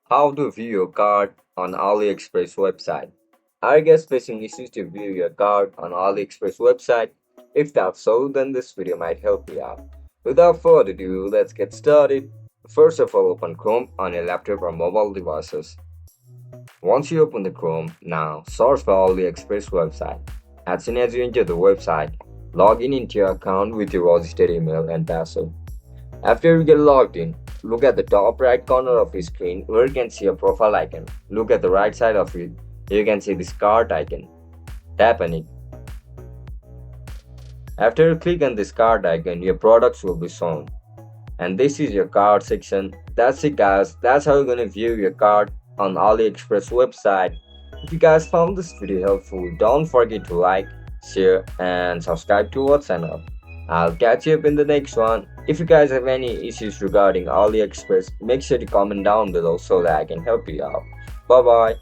How to view your cart on AliExpress website. Are you guys facing issues to view your cart on AliExpress website? If that's so, then this video might help you out. Without further ado, let's get started. First of all, open Chrome on your laptop or mobile devices. Once you open the Chrome, now search for AliExpress website. As soon as you enter the website, log in into your account with your registered email and password. After you get logged in, look at the top right corner of your screen where you can see a profile icon. Look at the right side of it, you can see this cart icon. Tap on it. After you click on this cart icon, your products will be shown. And this is your cart section. That's it guys, that's how you're gonna view your cart on AliExpress website. If you guys found this video helpful, don't forget to like, share and subscribe to our channel. I'll catch you up in the next one. If you guys have any issues regarding AliExpress, make sure to comment down below so that I can help you out. Bye bye.